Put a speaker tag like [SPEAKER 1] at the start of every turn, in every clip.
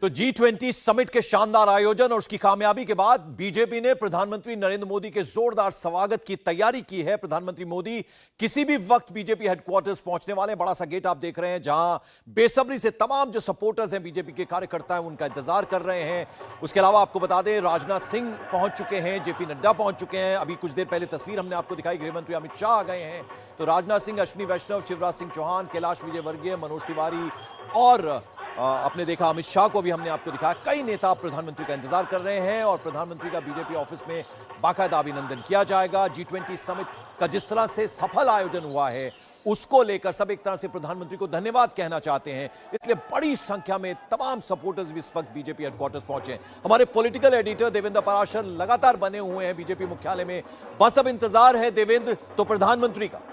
[SPEAKER 1] तो G20 summit के शानदार आयोजन और उसकी कामयाबी के बाद बीजेपी ने प्रधानमंत्री नरेंद्र मोदी के जोरदार स्वागत की तैयारी की है। प्रधानमंत्री मोदी किसी भी वक्त बीजेपी हेडक्वार्टर्स पहुंचने वाले हैं। बड़ा सा गेट आप देख रहे हैं जहां बेसब्री से तमाम जो सपोर्टर्स हैं बीजेपी के कार्यकर्ता हैं उनका इंतजार कर रहे हैं। उसके अलावा आपको बता दें राजनाथ सिंह पहुंच चुके हैं, जेपी नड्डा पहुंच चुके हैं। अभी कुछ देर पहले तस्वीर हमने आपको दिखाई, गृहमंत्री अमित शाह आ गए हैं। तो राजनाथ सिंह, अश्विनी वैष्णव, शिवराज सिंह चौहान, कैलाश विजयवर्गीय, मनोज तिवारी और आपने देखा अमित शाह को भी हमने आपको दिखाया। कई नेता प्रधानमंत्री का इंतजार कर रहे हैं और प्रधानमंत्री का बीजेपी ऑफिस में बाकायदा अभिनंदन किया जाएगा। G20 समिट का जिस तरह से सफल आयोजन हुआ है उसको लेकर सब एक तरह से प्रधानमंत्री को धन्यवाद कहना चाहते हैं, इसलिए बड़ी संख्या में तमाम सपोर्टर्स भी इस वक्त बीजेपी हेडक्वार्टर्स पहुंचे हैं। हमारे पॉलिटिकल एडिटर देवेंद्र पराशर लगातार बने हुए हैं बीजेपी मुख्यालय में। बस अब इंतजार है देवेंद्र तो प्रधानमंत्री का।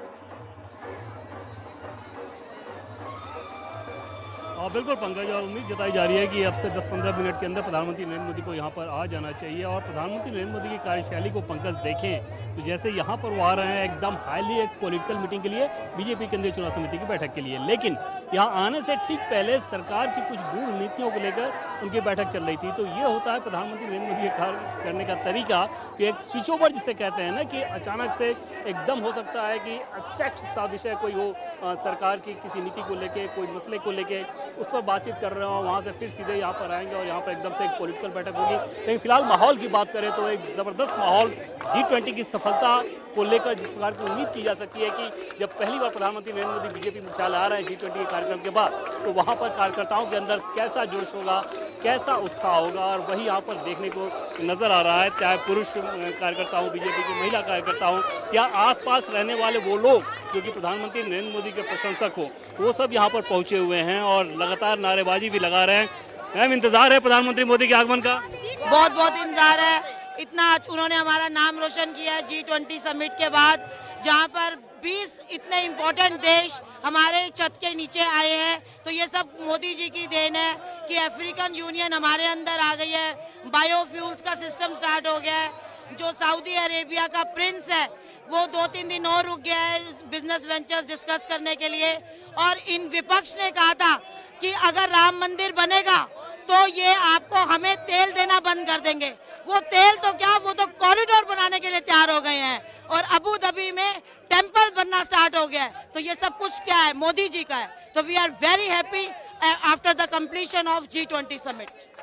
[SPEAKER 2] बिल्कुल पंकज, और उम्मीद जताई जा रही है कि अब से 10-15 मिनट के अंदर प्रधानमंत्री नरेंद्र मोदी को यहाँ पर आ जाना चाहिए। और प्रधानमंत्री नरेंद्र मोदी की कार्यशैली को पंकज देखें तो जैसे यहाँ पर वो आ रहे हैं एकदम हाईली एक पॉलिटिकल मीटिंग के लिए, बीजेपी केंद्रीय चुनाव समिति की बैठक के लिए, लेकिन यहाँ आने से ठीक पहले सरकार की कुछ गूढ़ नीतियों को लेकर उनकी बैठक चल रही थी। तो ये होता है प्रधानमंत्री नरेंद्र मोदी के करने का तरीका कि एक स्विच ओवर जिसे कहते हैं ना, कि अचानक से एकदम हो सकता है कि एब्स्ट्रैक्ट सा विषय कोई हो, सरकार की किसी नीति को लेके, कोई मसले को लेके उस पर बातचीत कर रहे हो, वहाँ से फिर सीधे यहाँ पर आएंगे और यहाँ पर एकदम से एक पॉलिटिकल बैठक होगी। लेकिन फिलहाल माहौल की बात करें तो एक ज़बरदस्त माहौल G20 की सफलता को लेकर जिस प्रकार की उम्मीद की जा सकती है कि जब पहली बार प्रधानमंत्री नरेंद्र मोदी बीजेपी मुख्यालय आ रहे हैं G20 के कार्यक्रम के बाद, तो वहाँ पर कार्यकर्ताओं के अंदर कैसा जोश होगा, कैसा उत्साह होगा, और वही यहाँ पर देखने को नज़र आ रहा है। चाहे पुरुष कार्यकर्ता हो, बीजेपी के महिला कार्यकर्ता हो, या आसपास रहने वाले वो लोग जो कि प्रधानमंत्री नरेंद्र मोदी के प्रशंसक हो, वो सब यहाँ पर पहुँचे हुए हैं और लगातार नारेबाजी भी लगा रहे हैं। मैम, इंतजार है प्रधानमंत्री मोदी के आगमन का?
[SPEAKER 3] बहुत बहुत इंतजार है। इतना उन्होंने हमारा नाम रोशन किया है G20 समिट के बाद, जहाँ पर 20 इतने इम्पोर्टेंट देश हमारे छत के नीचे आए हैं। तो ये सब मोदी जी की देन है कि अफ्रीकन यूनियन हमारे अंदर आ गई है, बायोफ्यूल्स का सिस्टम स्टार्ट हो गया है, जो सऊदी अरेबिया का प्रिंस है वो 2-3 दिन और रुक गया है बिजनेस वेंचर्स डिस्कस करने के लिए। और इन विपक्ष ने कहा था कि अगर राम मंदिर बनेगा तो ये आपको हमें तेल देना बंद कर देंगे। वो तेल तो क्या, वो तो कॉरिडोर बनाने के लिए तैयार हो गए हैं और अबू धाबी में टेम्पल बनना स्टार्ट हो गया है। तो ये सब कुछ क्या है, मोदी जी का है। तो we are very happy after the completion of G20 summit.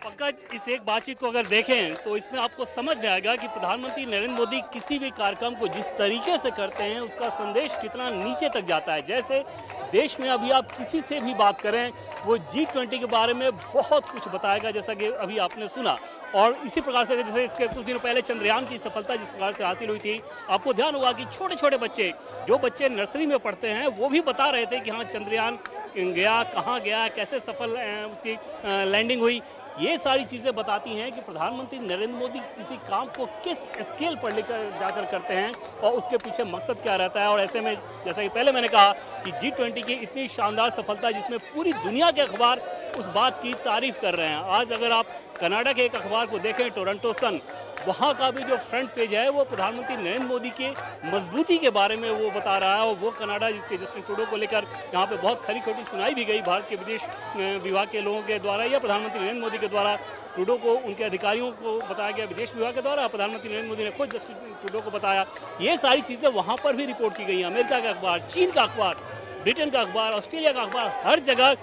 [SPEAKER 2] Pankaj, इस एक बातचीत को अगर देखें तो इसमें आपको समझ में आएगा कि प्रधानमंत्री नरेंद्र मोदी किसी भी कार्यक्रम को जिस तरीके से करते हैं उसका संदेश कितना नीचे तक जाता है। जैसे देश में अभी आप किसी से भी बात करें वो G20 के बारे में बहुत कुछ बताएगा, जैसा कि अभी आपने सुना। और इसी प्रकार से जैसे इसके कुछ दिनों पहले चंद्रयान की सफलता जिस प्रकार से हासिल हुई थी, आपको ध्यान होगा कि छोटे छोटे बच्चे, जो बच्चे नर्सरी में पढ़ते हैं, वो भी बता रहे थे कि हाँ चंद्रयान गया, कहाँ गया, कैसे सफल उसकी लैंडिंग हुई। ये सारी चीज़ें बताती हैं कि प्रधानमंत्री नरेंद्र मोदी किसी काम को किस स्केल पर लेकर जाकर करते हैं और उसके पीछे मकसद क्या रहता है। और ऐसे में जैसा कि पहले मैंने कहा कि G20 की इतनी शानदार सफलता जिसमें पूरी दुनिया के अखबार उस बात की तारीफ कर रहे हैं। आज अगर आप कनाडा के एक अखबार को देखें, टोरंटो सन, वहाँ का भी जो फ्रंट पेज है वो प्रधानमंत्री नरेंद्र मोदी के मजबूती के बारे में वो बता रहा है। और वो कनाडा जिसके जस्टिन ट्रूडो को लेकर यहाँ पे बहुत खरी खोटी सुनाई भी गई भारत के विदेश विभाग के लोगों के द्वारा या प्रधानमंत्री नरेंद्र मोदी के द्वारा। ट्रूडो को, उनके अधिकारियों को बताया गया विदेश विभाग के द्वारा, प्रधानमंत्री नरेंद्र मोदी ने खुद जस्टिन ट्रूडो को बताया। ये सारी चीज़ें वहाँ पर भी रिपोर्ट की गई। अमेरिका का अखबार, चीन का अखबार, ब्रिटेन का अखबार, ऑस्ट्रेलिया का अखबार, हर जगह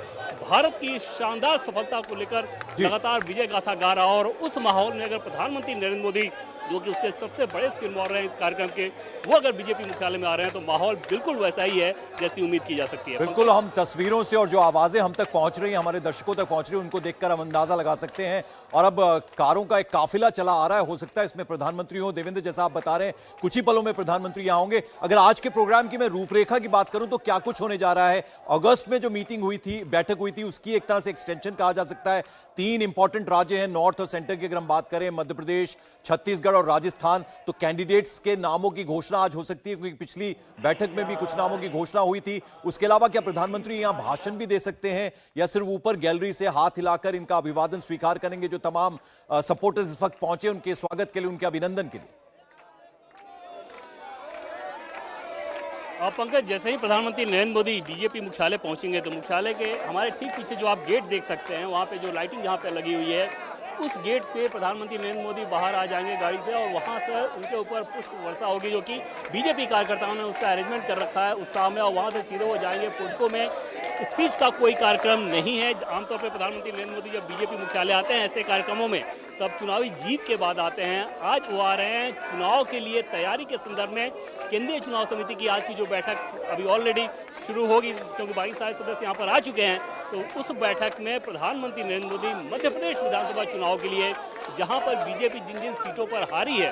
[SPEAKER 2] भारत की शानदार सफलता को लेकर लगातार विजय गाथा गा रहा। और उस माहौल में अगर प्रधानमंत्री नरेंद्र मोदी, जो कि उसके सबसे बड़े सिरमौर हैं इस कार्यक्रम के, वो अगर बीजेपी मुख्यालय में आ रहे हैं तो माहौल बिल्कुल वैसा ही है जैसी उम्मीद की जा सकती है।
[SPEAKER 1] बिल्कुल, हम तस्वीरों से और जो आवाजें हम तक पहुंच रही हैं, हमारे दर्शकों तक पहुंच रही हैं, उनको देखकर हम अंदाजा लगा सकते हैं। और अब कारों का एक काफिला चला आ रहा है, हो सकता है इसमें प्रधानमंत्री हो। देवेंद्र, जैसा आप बता रहे हैं कुछ ही पलों में प्रधानमंत्री यहाँ होंगे। अगर आज के प्रोग्राम की मैं रूपरेखा की बात करूं तो क्या कुछ होने जा रहा है? अगस्त में जो मीटिंग हुई थी, बैठक हुई थी, उसकी एक तरह से एक्सटेंशन कहा जा सकता है। 3 इंपॉर्टेंट राज्य हैं नॉर्थ और सेंटर की, अगर हम बात करें मध्य प्रदेश, छत्तीसगढ़ और राजस्थान। तो कैंडिडेट्स के नामों की घोषणा आज हो सकती है, क्योंकि पिछली बैठक में भी कुछ नामों की घोषणा हुई थी। उसके अलावा क्या प्रधानमंत्री यहां भाषण भी दे सकते हैं या सिर्फ ऊपर गैलरी से हाथ हिलाकर इनका अभिवादन स्वीकार करेंगे? जो तमाम सपोर्टर्स इस वक्त पहुंचे उनके स्वागत के लिए, उनके अभिनंदन के लिए।
[SPEAKER 2] और पंकज, जैसे ही प्रधानमंत्री नरेंद्र मोदी बीजेपी मुख्यालय पहुंचेंगे तो मुख्यालय के हमारे ठीक पीछे जो आप गेट देख सकते हैं, वहाँ पे जो लाइटिंग जहाँ पे लगी हुई है, उस गेट पे प्रधानमंत्री नरेंद्र मोदी बाहर आ जाएंगे गाड़ी से और वहाँ से उनके ऊपर पुष्प वर्षा होगी, जो कि बीजेपी कार्यकर्ताओं ने उसका अरेंजमेंट कर रखा है उत्साह में, और वहाँ से सीधे वो जाएंगे पुडको में। स्पीच का कोई कार्यक्रम नहीं है। आमतौर पर प्रधानमंत्री नरेंद्र मोदी जब बीजेपी मुख्यालय आते हैं ऐसे कार्यक्रमों में, तब चुनावी जीत के बाद आते हैं। आज वो आ रहे हैं चुनाव के लिए तैयारी के संदर्भ में। केंद्रीय चुनाव समिति की आज की जो बैठक अभी ऑलरेडी शुरू होगी, क्योंकि 22 सारे सदस्य यहाँ पर आ चुके हैं, तो उस बैठक में प्रधानमंत्री नरेंद्र मोदी मध्य प्रदेश विधानसभा चुनाव के लिए, जहाँ पर बीजेपी जिन जिन सीटों पर हारी है,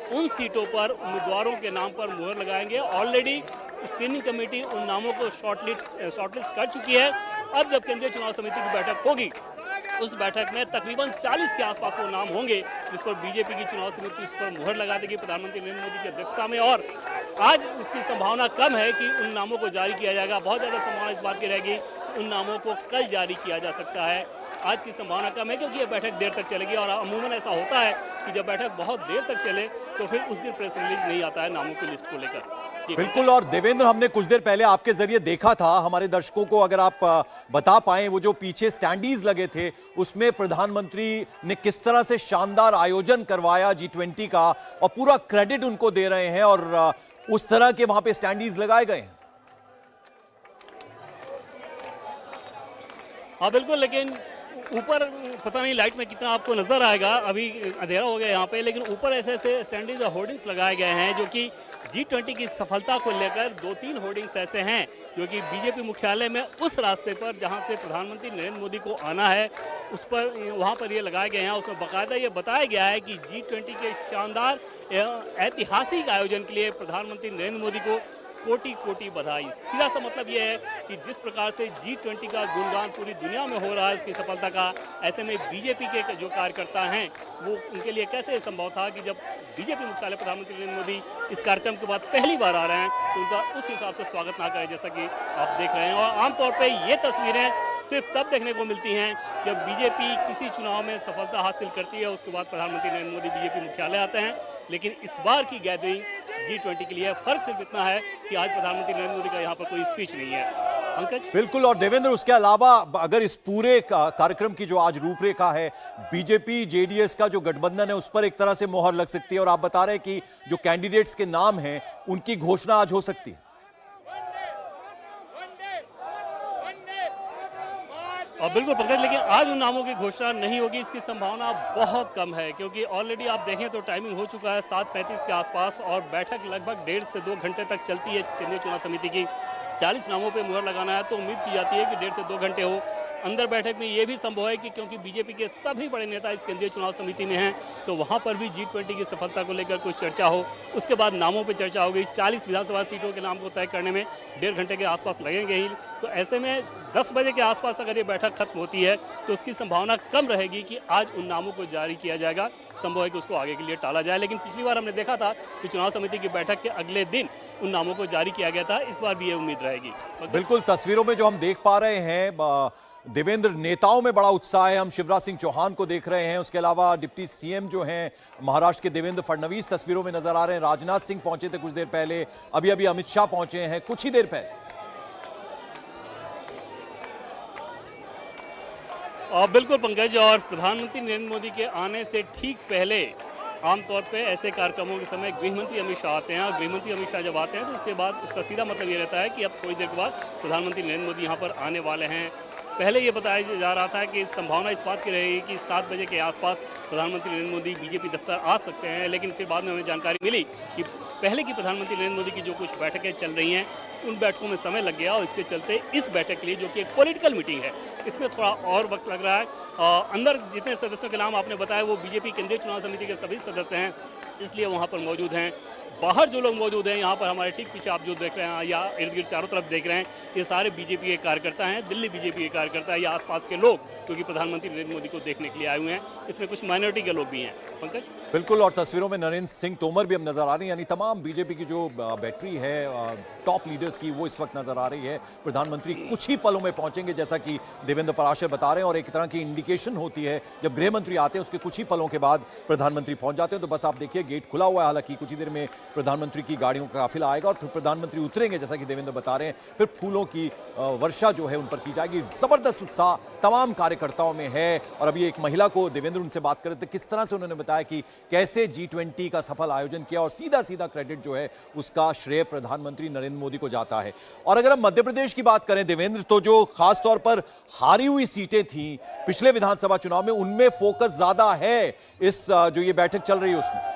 [SPEAKER 2] उन सीटों पर उम्मीदवारों के नाम पर मुहर लगाएंगे। ऑलरेडी स्क्रीनिंग कमेटी उन नामों को शॉर्टलिस्ट कर चुकी है। अब जब केंद्रीय चुनाव समिति की बैठक होगी, उस बैठक में तकरीबन 40 के आसपास वो नाम होंगे जिस पर बीजेपी की चुनाव समिति उस पर मुहर लगा देगी प्रधानमंत्री नरेंद्र मोदी की अध्यक्षता में। और आज उसकी संभावना कम है कि उन नामों को जारी किया जाएगा। बहुत ज़्यादा संभावना इस बात की रहेगी उन नामों को कल जारी किया जा सकता है। आज की संभावना कम है क्योंकि ये बैठक देर तक चलेगी, और अमूमन ऐसा होता है कि जब बैठक बहुत देर तक चले तो फिर उस दिन प्रेस रिलीज नहीं आता है नामों की लिस्ट को लेकर।
[SPEAKER 1] बिल्कुल। और देवेंद्र, हमने कुछ देर पहले आपके जरिए देखा था, हमारे दर्शकों को अगर आप बता पाएं, वो जो पीछे स्टैंडीज लगे थे उसमें प्रधानमंत्री ने किस तरह से शानदार आयोजन करवाया G20 का, और पूरा क्रेडिट उनको दे रहे हैं, और उस तरह के वहां पे स्टैंडीज लगाए गए हैं।
[SPEAKER 2] हाँ बिल्कुल, लेकिन ऊपर पता नहीं लाइट में कितना आपको नजर आएगा, अभी अंधेरा हो गया यहाँ पे, लेकिन ऊपर ऐसे ऐसे स्टैंडीज और होर्डिंग्स लगाए गए हैं जो कि G20 की सफलता को लेकर। 2-3 होर्डिंग्स ऐसे हैं जो कि बीजेपी मुख्यालय में उस रास्ते पर जहाँ से प्रधानमंत्री नरेंद्र मोदी को आना है, उस पर वहाँ पर ये लगाए गए हैं। उसमें बाकायदा ये बताया गया है कि G20 के शानदार ऐतिहासिक आयोजन के लिए प्रधानमंत्री नरेंद्र मोदी को कोटि कोटि बधाई। सीधा सा मतलब यह है कि जिस प्रकार से G20 का गुणगान पूरी दुनिया में हो रहा है उसकी सफलता का, ऐसे में बीजेपी के जो कार्यकर्ता हैं वो उनके लिए कैसे संभव था कि जब बीजेपी मुख्यालय प्रधानमंत्री नरेंद्र मोदी इस कार्यक्रम के बाद पहली बार आ रहे हैं तो उनका उस हिसाब से स्वागत ना करें, जैसा कि आप देख रहे हैं। और आमतौर पर ये तस्वीरें सिर्फ तब देखने को मिलती हैं जब बीजेपी किसी चुनाव में सफलता हासिल करती है, उसके बाद प्रधानमंत्री नरेंद्र मोदी बीजेपी मुख्यालय आते हैं। लेकिन इस बार की गैदरिंग G20 के लिए फर्क सिर्फ इतना है कि आज प्रधानमंत्री नरेंद्र मोदी का यहाँ पर कोई स्पीच नहीं है। पंकज,
[SPEAKER 1] बिल्कुल। और देवेंद्र, उसके अलावा अगर इस पूरे कार्यक्रम की जो आज रूपरेखा है, बीजेपी जेडीएस का जो गठबंधन है उस पर एक तरह से मोहर लग सकती है, और आप बता रहे हैं कि जो कैंडिडेट्स के नाम हैं उनकी घोषणा आज हो सकती है।
[SPEAKER 2] और बिल्कुल पंकज, लेकिन आज उन नामों की घोषणा नहीं होगी, इसकी संभावना बहुत कम है, क्योंकि ऑलरेडी आप देखें तो टाइमिंग हो चुका है 7:35 के आसपास, और बैठक लगभग 1.5 से 2 घंटे तक चलती है केंद्रीय चुनाव समिति की। 40 नामों पे मुहर लगाना है तो उम्मीद की जाती है कि 1.5 से 2 घंटे हो। अंदर बैठक में ये भी संभव है कि क्योंकि बीजेपी के सभी बड़े नेता इस केंद्रीय चुनाव समिति में हैं, तो वहाँ पर भी G20 की सफलता को लेकर कुछ चर्चा हो। उसके बाद नामों पर चर्चा होगी। 40 विधानसभा सीटों के नाम को तय करने में 1.5 घंटे के आसपास लगेंगे ही। तो ऐसे में 10 बजे के आसपास अगर ये बैठक खत्म होती है तो उसकी संभावना कम रहेगी कि आज उन नामों को जारी किया जाएगा। संभव है कि उसको आगे के लिए टाला जाए, लेकिन पिछली बार हमने देखा था कि चुनाव समिति की बैठक के अगले दिन उन नामों को जारी किया गया था। इस बार भी ये उम्मीद रहेगी।
[SPEAKER 1] बिल्कुल। तस्वीरों में जो हम देख पा रहे हैं देवेंद्र, नेताओं में बड़ा उत्साह है। हम शिवराज सिंह चौहान को देख रहे हैं, उसके अलावा डिप्टी सीएम जो हैं महाराष्ट्र के देवेंद्र फडणवीस तस्वीरों में नजर आ रहे हैं। राजनाथ सिंह पहुंचे थे कुछ देर पहले, अभी अभी अमित शाह पहुंचे हैं कुछ ही देर पहले।
[SPEAKER 2] और बिल्कुल पंकज, और प्रधानमंत्री नरेंद्र मोदी के आने से ठीक पहले आमतौर पे ऐसे कार्यक्रमों के समय गृहमंत्री अमित शाह आते हैं, और गृहमंत्री अमित शाह जब आते हैं तो उसके बाद उसका सीधा मतलब ये रहता है कि अब थोड़ी देर के बाद प्रधानमंत्री नरेंद्र मोदी यहाँ पर आने वाले हैं। पहले ये बताया जा रहा था कि संभावना इस बात की रहेगी कि 7 बजे के आसपास प्रधानमंत्री नरेंद्र मोदी बीजेपी दफ्तर आ सकते हैं, लेकिन फिर बाद में हमें जानकारी मिली कि पहले की प्रधानमंत्री नरेंद्र मोदी की जो कुछ बैठकें चल रही हैं उन बैठकों में समय लग गया, और इसके चलते इस बैठक के लिए, जो कि एक पॉलिटिकल मीटिंग है, इसमें थोड़ा और वक्त लग रहा है। अंदर जितने सदस्यों के नाम आपने बताया वो बीजेपी केंद्रीय चुनाव समिति के सभी सदस्य हैं, इसलिए वहाँ पर मौजूद हैं। बाहर जो लोग मौजूद हैं, यहाँ पर हमारे ठीक पीछे आप जो देख रहे हैं या इर्द गिर्द चारों तरफ देख रहे हैं, ये सारे बीजेपी के कार्यकर्ता हैं, दिल्ली बीजेपी के कार्यकर्ता या आसपास के लोग जो कि प्रधानमंत्री नरेंद्र मोदी को देखने के लिए आए हुए हैं। इसमें कुछ माइनॉरिटी के लोग भी हैं। पंकज,
[SPEAKER 1] बिल्कुल। और तस्वीरों में नरेंद्र सिंह तोमर भी हम नजर आ रहे हैं, यानी तमाम बीजेपी की जो बैटरी है टॉप लीडर्स की, वो इस वक्त नजर आ रही है। प्रधानमंत्री कुछ ही पलों में पहुंचेंगे, जैसा कि देवेंद्र पराशर बता रहे हैं, और एक तरह की इंडिकेशन होती है जब गृह मंत्री आते हैं उसके कुछ ही पलों के बाद प्रधानमंत्री पहुंच जाते हैं। तो बस आप देखिए गेट खुला हुआ है, हालांकि कुछ ही देर में प्रधानमंत्री की गाड़ियों का काफिला आएगा और फिर प्रधानमंत्री उतरेंगे, जैसा कि देवेंद्र बता रहे हैं, फिर फूलों की वर्षा जो है उन पर की जाएगी। जबरदस्त उत्साह तमाम कार्यकर्ताओं में है। और अभी एक महिला को देवेंद्र उनसे बात कर रहे थे, किस तरह से उन्होंने बताया कि कैसे G20 का सफल आयोजन किया और सीधा सीधा क्रेडिट जो है उसका श्रेय प्रधानमंत्री नरेंद्र मोदी को जाता है। और अगर हम मध्य प्रदेश की बात करें देवेंद्र, तो जो खासतौर पर हारी हुई सीटें थी पिछले विधानसभा चुनाव में, उनमें फोकस ज्यादा है इस जो ये बैठक चल रही है उसमें।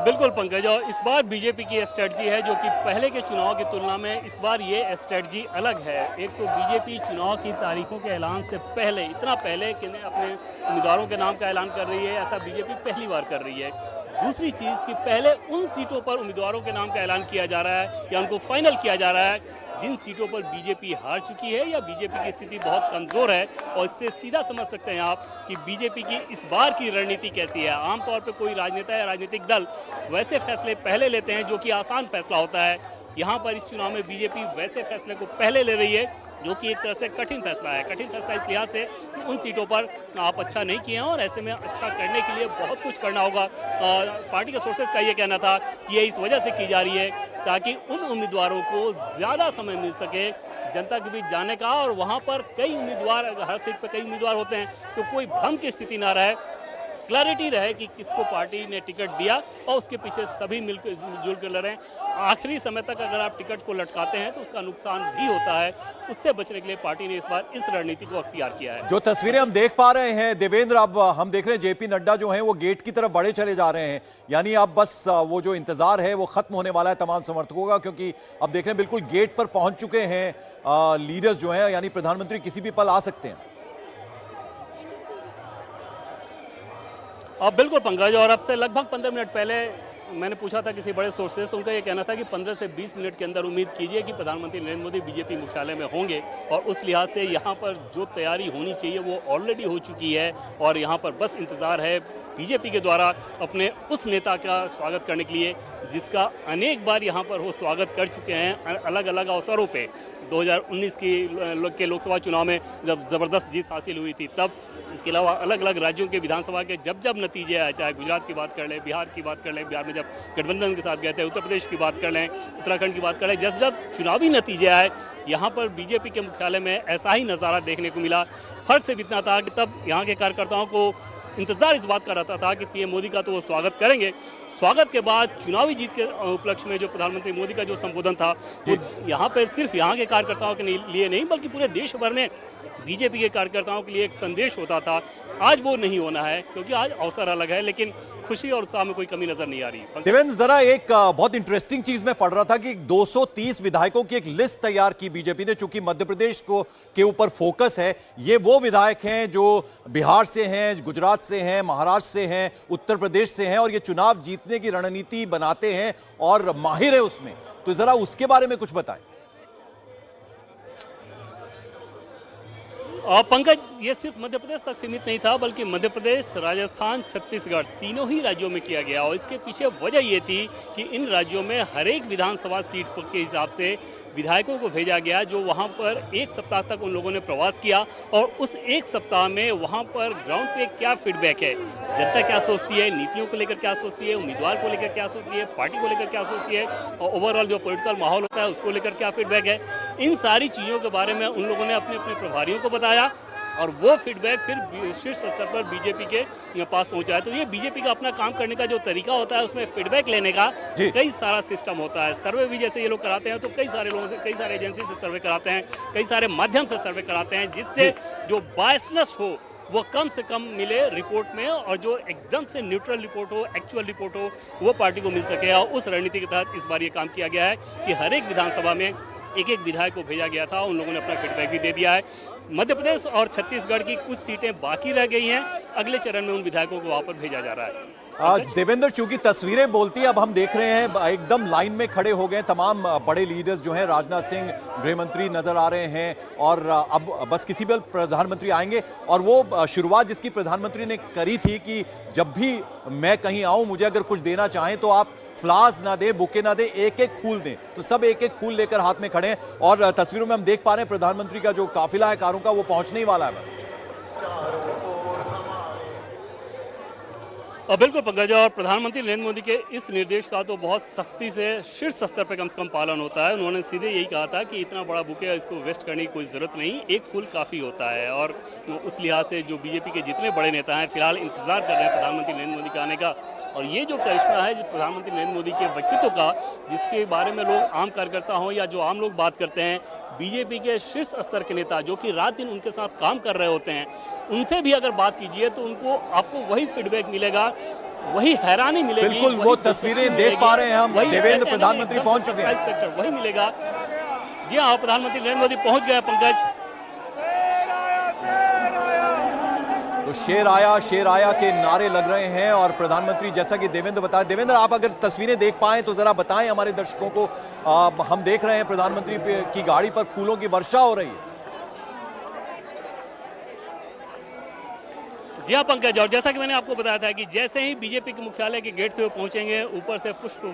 [SPEAKER 2] बिल्कुल पंकज, और इस बार बीजेपी की स्ट्रेटजी है जो कि पहले के चुनाव की तुलना में इस बार ये स्ट्रेटजी अलग है। एक तो बीजेपी चुनाव की तारीखों के ऐलान से पहले, इतना पहले कि अपने उम्मीदवारों के नाम का ऐलान कर रही है, ऐसा बीजेपी पहली बार कर रही है। दूसरी चीज़ कि पहले उन सीटों पर उम्मीदवारों के नाम का ऐलान किया जा रहा है या उनको फाइनल किया जा रहा है जिन सीटों पर बीजेपी हार चुकी है या बीजेपी की स्थिति बहुत कमज़ोर है। और इससे सीधा समझ सकते हैं आप कि बीजेपी की इस बार की रणनीति कैसी है। आमतौर पर कोई राजनेता या राजनीतिक दल वैसे फैसले पहले लेते हैं जो कि आसान फैसला होता है। यहाँ पर इस चुनाव में बीजेपी वैसे फैसले को पहले ले रही है जो कि एक तरह से कठिन फैसला है। कठिन फैसला इस लिहाज से उन सीटों पर आप अच्छा नहीं किए हैं और ऐसे में अच्छा करने के लिए बहुत कुछ करना होगा। पार्टी के सोर्सेज का ये कहना था कि ये इस वजह से की जा रही है ताकि उन उम्मीदवारों को ज़्यादा समय मिल सके जनता के बीच जाने का, और वहाँ पर कई उम्मीदवार, हर सीट पर कई उम्मीदवार होते हैं तो कोई भ्रम की स्थिति ना रहे, क्लैरिटी रहे कि किसको पार्टी ने टिकट दिया और उसके पीछे सभी मिलकर जुल कर लड़ें। आखिरी समय तक अगर आप टिकट को लटकाते हैं तो उसका नुकसान भी होता है। उससे बचने के लिए पार्टी ने इस बार इस रणनीति को अख्तियार किया है।
[SPEAKER 1] जो तस्वीरें हम देख पा रहे हैं देवेंद्र, अब हम देख रहे हैं जेपी नड्डा जो हैं वो गेट की तरफ बढ़े चले जा रहे हैं, यानी अब बस वो जो इंतजार है वो खत्म होने वाला है तमाम समर्थकों का, क्योंकि अब देख रहे हैं बिल्कुल गेट पर पहुंच चुके हैं लीडर्स जो हैं, यानी प्रधानमंत्री किसी भी पल आ सकते हैं।
[SPEAKER 2] बिल्कुल पंकज, और अब से लगभग 15 मिनट पहले मैंने पूछा था किसी बड़े सोर्सेज, तो उनका ये कहना था कि 15 से 20 मिनट के अंदर उम्मीद कीजिए कि प्रधानमंत्री नरेंद्र मोदी बीजेपी मुख्यालय में होंगे। और उस लिहाज से यहाँ पर जो तैयारी होनी चाहिए वो ऑलरेडी हो चुकी है और यहाँ पर बस इंतज़ार है बीजेपी के द्वारा अपने उस नेता का स्वागत करने के लिए जिसका अनेक बार यहाँ पर वो स्वागत कर चुके हैं अलग अलग अवसरों पे। 2019 के लोकसभा चुनाव में जब ज़बरदस्त जीत हासिल हुई थी तब, इसके अलावा अलग अलग राज्यों के विधानसभा के जब नतीजे आए, चाहे गुजरात की बात कर लें, बिहार की बात कर लें, बिहार में जब गठबंधन के साथ गए थे, उत्तर प्रदेश की बात कर लें, उत्तराखंड की बात कर लें, जब चुनावी नतीजे आए यहाँ पर बीजेपी के मुख्यालय में ऐसा ही नज़ारा देखने को मिला। फर्क सिर्फ इतना था कि तब यहाँ के कार्यकर्ताओं को इंतजार इस बात का रहता था कि पीएम मोदी का तो वो स्वागत करेंगे, स्वागत के बाद चुनावी जीत के उपलक्ष्य में जो प्रधानमंत्री मोदी का जो संबोधन था वो यहाँ पे सिर्फ यहाँ के कार्यकर्ताओं के लिए नहीं बल्कि पूरे देश भर में बीजेपी के कार्यकर्ताओं के लिए एक संदेश होता था। आज वो नहीं होना है क्योंकि आज अवसर अलग है, लेकिन खुशी और उत्साह में कोई कमी नजर नहीं आ रही।
[SPEAKER 1] देवेंद्र, जरा एक बहुत इंटरेस्टिंग चीज मैं पढ़ रहा था कि 230 विधायकों की एक लिस्ट तैयार की बीजेपी ने, चूंकि मध्य प्रदेश के ऊपर फोकस है। ये वो विधायक हैं जो बिहार से हैं, गुजरात से हैं, महाराष्ट्र से हैं, उत्तर प्रदेश से हैं और ये चुनाव जीतने की रणनीति बनाते हैं और माहिर है उसमें, तो जरा उसके बारे में कुछ बताएं।
[SPEAKER 2] पंकज, ये सिर्फ मध्य प्रदेश तक सीमित नहीं था बल्कि मध्य प्रदेश, राजस्थान, छत्तीसगढ़ तीनों ही राज्यों में किया गया। और इसके पीछे वजह ये थी कि इन राज्यों में हर एक विधानसभा सीट के हिसाब से विधायकों को भेजा गया जो वहाँ पर एक सप्ताह तक उन लोगों ने प्रवास किया और उस एक सप्ताह में वहाँ पर ग्राउंड पे क्या फीडबैक है, जनता क्या सोचती है, नीतियों को लेकर क्या सोचती है, उम्मीदवार को लेकर क्या सोचती है, पार्टी को लेकर क्या सोचती है और ओवरऑल जो पॉलिटिकल माहौल होता है उसको लेकर क्या फीडबैक है, इन सारी चीज़ों के बारे में उन लोगों ने अपने अपने प्रभारियों को बताया और वो फीडबैक फिर शीर्ष स्तर पर बीजेपी के पास पहुंचा है। तो ये बीजेपी का अपना काम करने का जो तरीका होता है उसमें फीडबैक लेने का कई सारा सिस्टम होता है। सर्वे भी जैसे ये लोग कराते हैं तो कई सारे लोगों से, कई सारे एजेंसी से सर्वे कराते हैं, कई सारे माध्यम से सर्वे कराते हैं जिससे जो बायसनेस हो वो कम से कम मिले रिपोर्ट में और जो एकदम से न्यूट्रल रिपोर्ट हो, एक्चुअल रिपोर्ट हो, वो पार्टी को मिल सके। और उस रणनीति के तहत इस बार ये काम किया गया है कि हर एक विधानसभा में एक एक विधायक को भेजा गया था, उन लोगों ने अपना फीडबैक भी दे दिया है। मध्य प्रदेश और छत्तीसगढ़ की कुछ सीटें बाकी रह गई हैं, अगले चरण में उन विधायकों को वहां पर भेजा जा रहा है।
[SPEAKER 1] देवेंद्र, चूंकि तस्वीरें बोलती हैं, अब हम देख रहे हैं एकदम लाइन में खड़े हो गए तमाम बड़े लीडर्स जो हैं, राजनाथ सिंह गृह मंत्री नजर आ रहे हैं और अब बस किसी भी प्रधानमंत्री आएंगे। और वो शुरुआत जिसकी प्रधानमंत्री ने करी थी कि जब भी मैं कहीं आऊं मुझे अगर कुछ देना चाहें तो आप फ्लावर्स ना दे, बुके ना दे, एक एक फूल दें, तो सब एक एक फूल लेकर हाथ में खड़े हैं। और तस्वीरों में हम देख पा रहे हैं प्रधानमंत्री का जो काफिला है कारों का वो पहुंचने ही वाला है बस।
[SPEAKER 2] बिल्कुल पंकज, और प्रधानमंत्री नरेंद्र मोदी के इस निर्देश का तो बहुत सख्ती से शीर्ष स्तर पर कम से कम पालन होता है। उन्होंने सीधे यही कहा था कि इतना बड़ा बुके है, इसको वेस्ट करने की कोई ज़रूरत नहीं, एक फूल काफ़ी होता है। और उस लिहाज से जो बीजेपी के जितने बड़े नेता हैं फिलहाल इंतजार कर रहे हैं प्रधानमंत्री नरेंद्र मोदी के आने का। और ये जो करिश्मा है प्रधानमंत्री नरेंद्र मोदी के व्यक्तित्व का, जिसके बारे में लोग आम कार्यकर्ता हों या जो आम लोग बात करते हैं, बीजेपी के शीर्ष स्तर के नेता जो कि रात दिन उनके साथ काम कर रहे होते हैं, उनसे भी अगर बात कीजिए तो उनको आपको वही फीडबैक मिलेगा, वही हैरानी मिलेगी।
[SPEAKER 1] बिल्कुल, वो तस्वीरें देख पा रहे हैं हम। देवेंद्र प्रधानमंत्री पहुंच चुके हैं,
[SPEAKER 2] वही मिलेगा। जी हाँ, प्रधानमंत्री नरेंद्र मोदी पहुंच गए पंकज।
[SPEAKER 1] तो शेर आया के नारे लग रहे हैं और प्रधानमंत्री, जैसा कि देवेंद्र बताया, देवेंद्र आप अगर तस्वीरें देख पाएं तो जरा बताएं हमारे दर्शकों को। हम देख रहे हैं प्रधानमंत्री की गाड़ी पर फूलों की वर्षा हो रही है।
[SPEAKER 2] जी हाँ पंकज, और जैसा कि मैंने आपको बताया था कि जैसे ही बीजेपी के मुख्यालय के गेट से वो पहुंचेंगे, ऊपर से पुष्प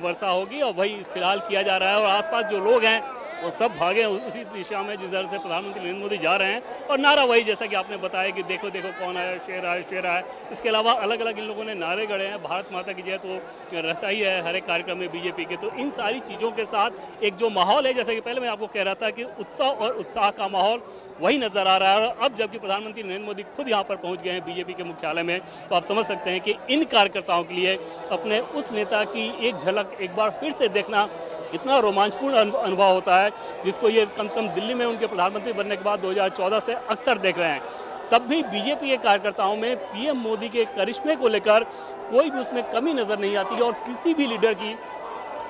[SPEAKER 2] वर्षा होगी और वही फिलहाल किया जा रहा है। और आसपास जो लोग हैं वो सब भागे उसी दिशा में जिस तरह से प्रधानमंत्री नरेंद्र मोदी जा रहे हैं। और नारा वही, जैसा कि आपने बताया कि देखो देखो कौन आया, शेर आया, शेर आया। इसके अलावा अलग अलग इन लोगों ने नारे गढ़े हैं। भारत माता की जय तो रहता ही है हर एक कार्यक्रम में बीजेपी के। तो इन सारी चीज़ों के साथ एक जो माहौल है, जैसा कि पहले मैं आपको कह रहा था कि उत्सव और उत्साह का माहौल वही नजर आ रहा है। और अब जबकि प्रधानमंत्री नरेंद्र मोदी खुद यहाँ पर पहुँच गए हैं बीजेपी के मुख्यालय में, तो आप समझ सकते हैं कि इन कार्यकर्ताओं के लिए अपने उस नेता की एक झलक एक बार फिर से देखना कितना रोमांचपूर्ण अनुभव होता है, जिसको ये कम से कम दिल्ली में उनके प्रधानमंत्री बनने के बाद 2014 से अक्सर देख रहे हैं। तब भी बीजेपी के कार्यकर्ताओं में पीएम मोदी के करिश्मे को लेकर कोई भी उसमें कमी नजर नहीं आती है। और किसी भी लीडर की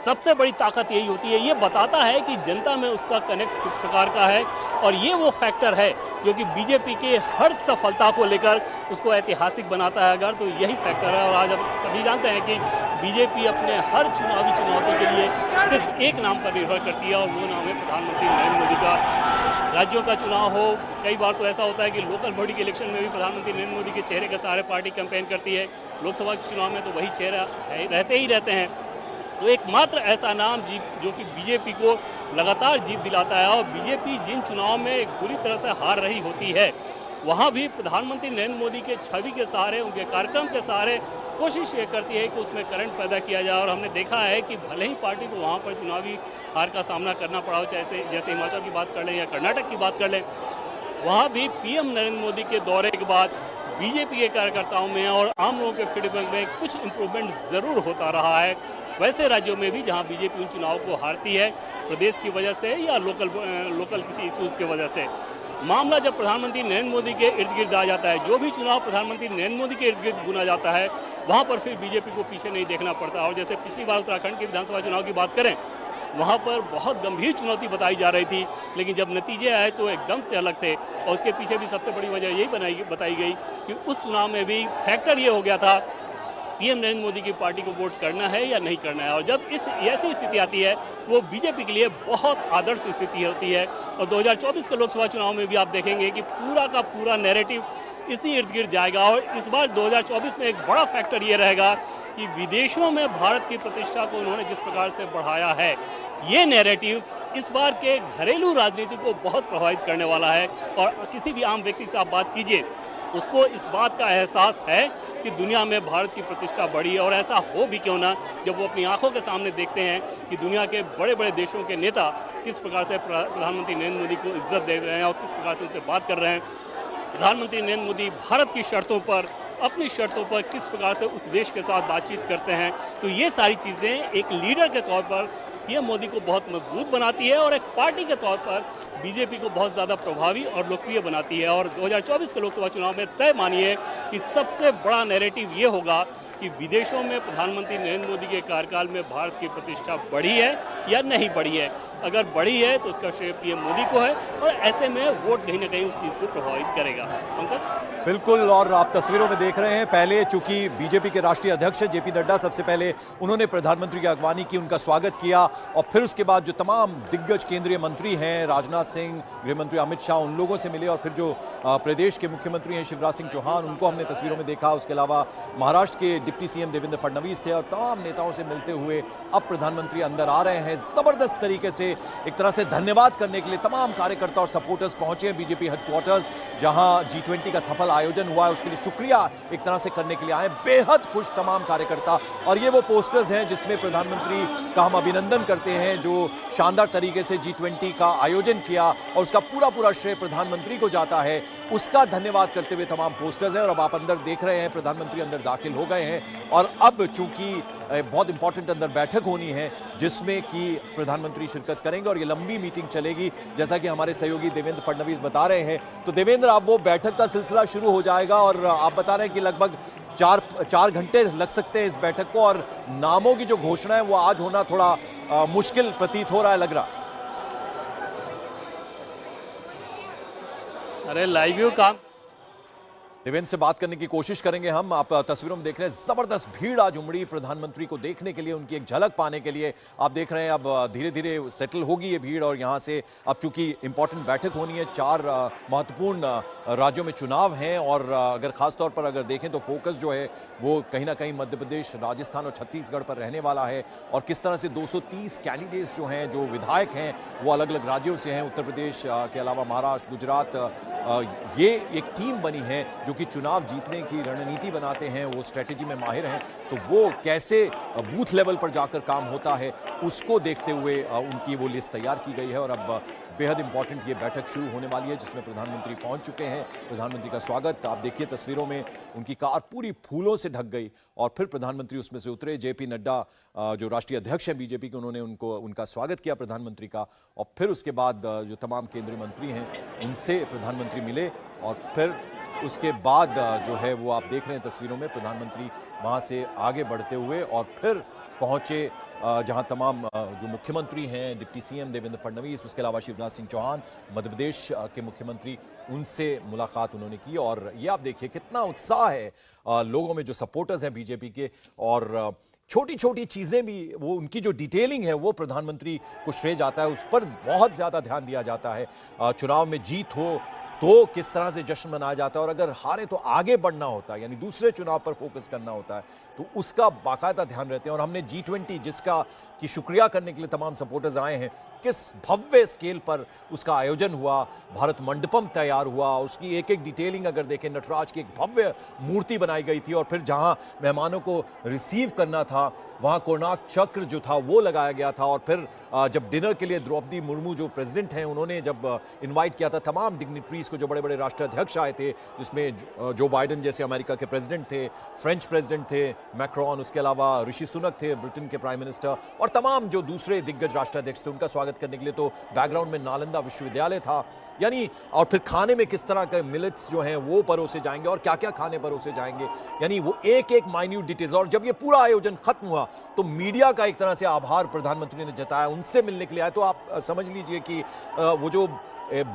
[SPEAKER 2] सबसे बड़ी ताकत यही होती है, ये बताता है कि जनता में उसका कनेक्ट किस प्रकार का है। और ये वो फैक्टर है जो कि बीजेपी के हर सफलता को लेकर उसको ऐतिहासिक बनाता है। अगर तो यही फैक्टर है। और आज अब सभी जानते हैं कि बीजेपी अपने हर चुनावी चुनौती के लिए सिर्फ एक नाम पर निर्भर करती है, और वो नाम है प्रधानमंत्री नरेंद्र मोदी का। राज्यों का चुनाव हो, कई बार तो ऐसा होता है कि लोकल बॉडी के इलेक्शन में भी प्रधानमंत्री नरेंद्र मोदी के चेहरे के सहारे पार्टी कैंपेन करती है। लोकसभा के चुनाव में तो वही चेहरा रहते ही रहते हैं। तो एकमात्र ऐसा नाम जो कि बीजेपी को लगातार जीत दिलाता है। और बीजेपी जिन चुनाव में बुरी तरह से हार रही होती है, वहाँ भी प्रधानमंत्री नरेंद्र मोदी के छवि के सहारे, उनके कार्यक्रम के सहारे कोशिश ये करती है कि उसमें करंट पैदा किया जाए। और हमने देखा है कि भले ही पार्टी को वहाँ पर चुनावी हार का सामना करना पड़ा हो, जैसे हिमाचल की बात कर लें या कर्नाटक की बात कर लें, वहाँ भी पीएम नरेंद्र मोदी के दौरे के बाद बीजेपी के कार्यकर्ताओं में और आम लोगों के फीडबैक में कुछ इम्प्रूवमेंट ज़रूर होता रहा है। वैसे राज्यों में भी जहां बीजेपी उन चुनाव को हारती है, प्रदेश की वजह से या लोकल किसी इश्यूज़ की वजह से, मामला जब प्रधानमंत्री नरेंद्र मोदी के इर्द गिर्द आ जाता है, जो भी चुनाव प्रधानमंत्री नरेंद्र मोदी के इर्द गिर्द गुना जाता है, वहाँ पर फिर बीजेपी को पीछे नहीं देखना पड़ता। और जैसे पिछली बार उत्तराखंड के विधानसभा चुनाव की बात करें, वहाँ पर बहुत गंभीर चुनौती बताई जा रही थी, लेकिन जब नतीजे आए तो एकदम से अलग थे। और उसके पीछे भी सबसे बड़ी वजह यही बताई गई कि उस चुनाव में भी फैक्टर ये हो गया था पीएम नरेंद्र मोदी की पार्टी को वोट करना है या नहीं करना है। और जब ऐसी स्थिति आती है तो वो बीजेपी के लिए बहुत आदर्श स्थिति होती है। और 2024 के लोकसभा चुनाव में भी आप देखेंगे कि पूरा का पूरा नैरेटिव इसी इर्द गिर्द जाएगा। और इस बार 2024 में एक बड़ा फैक्टर ये रहेगा कि विदेशों में भारत की प्रतिष्ठा को उन्होंने जिस प्रकार से बढ़ाया है, ये नैरेटिव इस बार के घरेलू राजनीति को बहुत प्रभावित करने वाला है। और किसी भी आम व्यक्ति से आप बात कीजिए, उसको इस बात का एहसास है कि दुनिया में भारत की प्रतिष्ठा बढ़ी है। और ऐसा हो भी क्यों ना, जब वो अपनी आंखों के सामने देखते हैं कि दुनिया के बड़े बड़े देशों के नेता किस प्रकार से प्रधानमंत्री नरेंद्र मोदी को इज्जत दे रहे हैं और किस प्रकार से उनसे बात कर रहे हैं। प्रधानमंत्री नरेंद्र मोदी भारत की शर्तों पर, अपनी शर्तों पर किस प्रकार से उस देश के साथ बातचीत करते हैं। तो ये सारी चीज़ें एक लीडर के तौर पर पीएम मोदी को बहुत मजबूत बनाती है और एक पार्टी के तौर पर बीजेपी को बहुत ज़्यादा प्रभावी और लोकप्रिय बनाती है। और 2024 के लोकसभा चुनाव में तय मानिए कि सबसे बड़ा नैरेटिव ये होगा कि विदेशों में प्रधानमंत्री नरेंद्र मोदी के कार्यकाल में भारत की प्रतिष्ठा बढ़ी है या नहीं बढ़ी है। अगर बढ़ी है तो उसका श्रेय पीएम मोदी को है, और ऐसे में वोट कहीं ना कहीं उस चीज़ को प्रभावित करेगा। पंकज,
[SPEAKER 1] बिल्कुल, और आप तस्वीरों में देख रहे हैं, पहले चूंकि बीजेपी के राष्ट्रीय अध्यक्ष जेपी नड्डा, सबसे पहले उन्होंने प्रधानमंत्री की अगवानी की, उनका स्वागत किया। और फिर उसके बाद जो तमाम दिग्गज केंद्रीय मंत्री हैं, राजनाथ सिंह, गृहमंत्री अमित शाह, उन लोगों से मिले। और फिर जो प्रदेश के मुख्यमंत्री हैं शिवराज सिंह चौहान, उनको हमने तस्वीरों में देखा। उसके अलावा महाराष्ट्र के डिप्टी सीएम देवेंद्र फडणवीस थे, और तमाम नेताओं से मिलते हुए अब प्रधानमंत्री अंदर आ रहे हैं। जबरदस्त तरीके से एक तरह से धन्यवाद करने के लिए तमाम कार्यकर्ता और सपोर्टर्स पहुंचे हैं बीजेपी हेडक्वार्टर्स, जहां G20 का सफल आयोजन हुआ है, उसके लिए शुक्रिया एक तरह से करने के लिए आए, बेहद खुश तमाम कार्यकर्ता। और ये वो पोस्टर्स हैं जिसमें प्रधानमंत्री का हम अभिनंदन करते हैं, जो शानदार तरीके से G20 का आयोजन किया और उसका पूरा श्रेय प्रधानमंत्री को जाता है, उसका धन्यवाद करते हुए तमाम पोस्टर्स हैं। और अब आप अंदर देख रहे हैं, प्रधानमंत्री अंदर दाखिल हो गए हैं और अब चूंकि बहुत इंपॉर्टेंट अंदर बैठक होनी है जिसमें कि प्रधानमंत्री शिरकत करेंगे और ये लंबी मीटिंग चलेगी, जैसा कि हमारे सहयोगी देवेंद्र फडणवीस बता रहे हैं। तो देवेंद्र, अब वो बैठक का सिलसिला शुरू हो जाएगा और आप बता रहे हैं कि लगभग चार घंटे लग सकते हैं इस बैठक को, और नामों की जो घोषणा है वो आज होना थोड़ा मुश्किल प्रतीत हो रहा है, लग रहा है।
[SPEAKER 2] अरे लाइव काम
[SPEAKER 1] देवेंद्र से बात करने की कोशिश करेंगे हम। आप तस्वीरों में देख रहे हैं, जबरदस्त भीड़ आज उमड़ी प्रधानमंत्री को देखने के लिए, उनकी एक झलक पाने के लिए। आप देख रहे हैं अब धीरे धीरे सेटल होगी ये भीड़ और यहाँ से अब चूंकि इंपॉर्टेंट बैठक होनी है, 4 महत्वपूर्ण राज्यों में चुनाव हैं और अगर खासतौर पर अगर देखें तो फोकस जो है वो कहीं ना कहीं मध्य प्रदेश, राजस्थान और छत्तीसगढ़ पर रहने वाला है। और किस तरह से 230 कैंडिडेट्स जो हैं, जो विधायक हैं, वो अलग अलग राज्यों से हैं, उत्तर प्रदेश के अलावा महाराष्ट्र, गुजरात, ये एक टीम बनी है जो कि चुनाव जीतने की रणनीति बनाते हैं, वो स्ट्रेटेजी में माहिर हैं। तो वो कैसे बूथ लेवल पर जाकर काम होता है उसको देखते हुए उनकी वो लिस्ट तैयार की गई है। और अब बेहद इंपॉर्टेंट ये बैठक शुरू होने वाली है जिसमें प्रधानमंत्री पहुंच चुके हैं। प्रधानमंत्री का स्वागत आप देखिए तस्वीरों में, उनकी कार पूरी फूलों से ढक गई और फिर प्रधानमंत्री उसमें से उतरे। JP नड्डा जो राष्ट्रीय अध्यक्ष हैं बीजेपी के, उन्होंने उनका स्वागत किया प्रधानमंत्री का। और फिर उसके बाद जो तमाम केंद्रीय मंत्री हैं उनसे प्रधानमंत्री मिले और फिर उसके बाद जो है वो आप देख रहे हैं तस्वीरों में, प्रधानमंत्री वहां से आगे बढ़ते हुए और फिर पहुंचे जहां तमाम जो मुख्यमंत्री हैं, डिप्टी CM देवेंद्र फडणवीस, उसके अलावा शिवराज सिंह चौहान मध्य प्रदेश के मुख्यमंत्री, उनसे मुलाकात उन्होंने की। और ये आप देखिए कितना उत्साह है लोगों में, जो सपोर्टर्स हैं बीजेपी के। और छोटी छोटी चीज़ें भी, वो उनकी जो डिटेलिंग है वो प्रधानमंत्री को श्रेय जाता है, उस पर बहुत ज़्यादा ध्यान दिया जाता है। चुनाव में जीत हो तो किस तरह से जश्न मनाया जाता है और अगर हारे तो आगे बढ़ना होता है, यानी दूसरे चुनाव पर फोकस करना होता है, तो उसका बाकायदा ध्यान रहते हैं। और हमने G20 जिसका कि शुक्रिया करने के लिए तमाम सपोर्टर्स आए हैं, किस भव्य स्केल पर उसका आयोजन हुआ, भारत मंडपम तैयार हुआ, उसकी एक एक डिटेलिंग अगर देखें, नटराज की एक भव्य मूर्ति बनाई गई थी और फिर जहां मेहमानों को रिसीव करना था वहां कोणार्क चक्र जो था वो लगाया गया था। और फिर जब डिनर के लिए द्रौपदी मुर्मू जो प्रेसिडेंट हैं, उन्होंने जब इन्वाइट किया था तमाम डिग्निटरीज को, जो बड़े बड़े राष्ट्राध्यक्ष आए थे, जिसमें जो बाइडन जैसे अमेरिका के प्रेसिडेंट थे, फ्रेंच प्रेसिडेंट थे मैक्रोन, उसके अलावा ऋषि सुनक थे ब्रिटेन के प्राइम मिनिस्टर, और तमाम जो दूसरे दिग्गज राष्ट्राध्यक्ष थे, उनका स्वागत करने के लिए तो बैकग्राउंड में नालंदा विश्वविद्यालय था। यानी और फिर खाने में किस तरह के मिलेट्स जो हैं वो परोसे जाएंगे और क्या क्या खाने परोसे जाएंगे, यानी वो एक एक माइन्यूट डिटेल्स। और जब ये पूरा आयोजन खत्म हुआ तो मीडिया का एक तरह से आभार प्रधानमंत्री ने जताया, उनसे मिलने के लिए आए। तो आप समझ लीजिए कि वो जो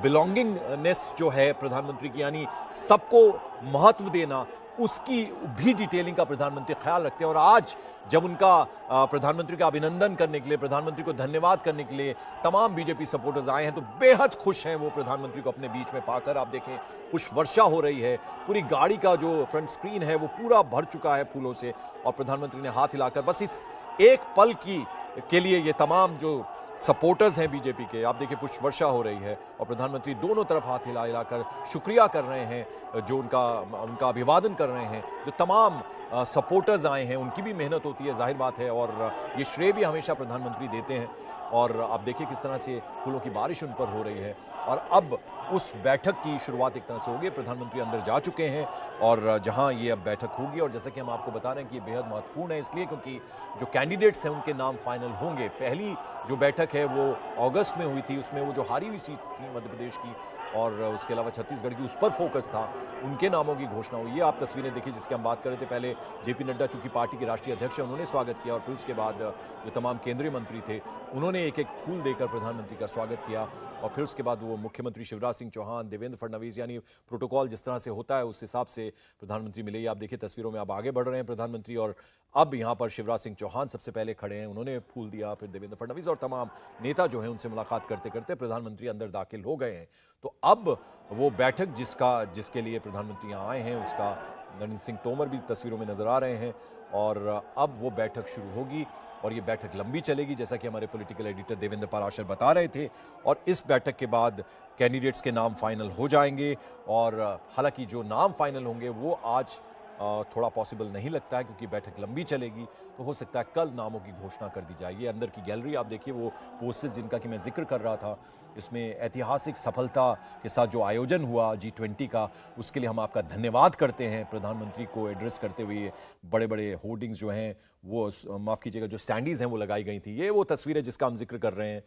[SPEAKER 1] बिलोंगिंगनेस जो है प्रधानमंत्री की, यानी सबको महत्व देना, उसकी भी डिटेलिंग का प्रधानमंत्री ख्याल रखते हैं। और आज जब उनका प्रधानमंत्री का अभिनंदन करने के लिए, प्रधानमंत्री को धन्यवाद करने के लिए तमाम बीजेपी सपोर्टर्स आए हैं, तो बेहद खुश हैं वो प्रधानमंत्री को अपने बीच में पाकर। आप देखें पुष्प वर्षा हो रही है, पूरी गाड़ी का जो फ्रंट स्क्रीन है वो पूरा भर चुका है फूलों से, और प्रधानमंत्री ने हाथ हिलाकर बस इस एक पल के लिए ये तमाम जो सपोर्टर्स हैं बीजेपी के, आप देखिए पुष्प वर्षा हो रही है और प्रधानमंत्री दोनों तरफ हाथ हिलाकर शुक्रिया कर रहे हैं, जो उनका अभिवादन कर रहे हैं। जो तमाम सपोर्टर्स आए हैं उनकी भी मेहनत होती है, जाहिर बात है, और ये श्रेय भी हमेशा प्रधानमंत्री देते हैं। और आप देखिए किस तरह से फूलों की बारिश उन पर हो रही है। और अब उस बैठक की शुरुआत एक तरह से होगी, प्रधानमंत्री अंदर जा चुके हैं और जहां ये अब बैठक होगी। और जैसा कि हम आपको बता रहे हैं कि ये बेहद महत्वपूर्ण है, इसलिए क्योंकि जो कैंडिडेट्स हैं उनके नाम फाइनल होंगे। पहली जो बैठक है वो अगस्त में हुई थी, उसमें वो जो हारी हुई सीट्स थी मध्य प्रदेश की और उसके अलावा छत्तीसगढ़ की, उस पर फोकस था, उनके नामों की घोषणा हुई। ये आप तस्वीरें देखिए जिसकी हम बात कर रहे थे। पहले JP नड्डा चूंकि पार्टी के राष्ट्रीय अध्यक्ष हैं, उन्होंने स्वागत किया और फिर उसके बाद जो तमाम केंद्रीय मंत्री थे उन्होंने एक एक फूल देकर प्रधानमंत्री का स्वागत किया। और फिर उसके बाद वो मुख्यमंत्री शिवराज सिंह चौहान, देवेंद्र फडणवीस, यानी प्रोटोकॉल जिस तरह से होता है उस हिसाब से प्रधानमंत्री मिले। आप देखिए तस्वीरों में, अब आगे बढ़ रहे हैं प्रधानमंत्री और अब यहाँ पर शिवराज सिंह चौहान सबसे पहले खड़े हैं, उन्होंने फूल दिया, फिर देवेंद्र फडणवीस और तमाम नेता जो हैं उनसे मुलाकात करते करते प्रधानमंत्री अंदर दाखिल हो गए हैं। तो अब वो बैठक जिसके लिए प्रधानमंत्री यहाँ आए हैं, उसका नरेंद्र सिंह तोमर भी तस्वीरों में नजर आ रहे हैं और अब वो बैठक शुरू होगी और ये बैठक लंबी चलेगी, जैसा कि हमारे पॉलिटिकल एडिटर देवेंद्र पाराशर बता रहे थे। और इस बैठक के बाद कैंडिडेट्स के नाम फाइनल हो जाएंगे और हालांकि जो नाम फाइनल होंगे वो आज थोड़ा पॉसिबल नहीं लगता है क्योंकि बैठक लंबी चलेगी, तो हो सकता है कल नामों की घोषणा कर दी जाएगी। अंदर की गैलरी आप देखिए, वो पोस्टर्स जिनका कि मैं जिक्र कर रहा था, इसमें ऐतिहासिक सफलता के साथ जो आयोजन हुआ G20 का, उसके लिए हम आपका धन्यवाद करते हैं। प्रधानमंत्री को एड्रेस करते हुए बड़े बड़े होर्डिंग्स जो हैं वो, माफ़ कीजिएगा, जो स्टैंडीज़ हैं वो लगाई गई थी। ये वो तस्वीर है जिसका हम जिक्र कर रहे हैं।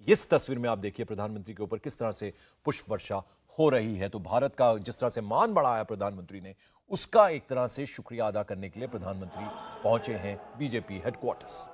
[SPEAKER 1] इस तस्वीर में आप देखिए प्रधानमंत्री के ऊपर किस तरह से पुष्प वर्षा हो रही है। तो भारत का जिस तरह से मान बढ़ाया प्रधानमंत्री ने, उसका एक तरह से शुक्रिया अदा करने के लिए प्रधानमंत्री पहुंचे हैं बीजेपी हेडक्वार्टर्स।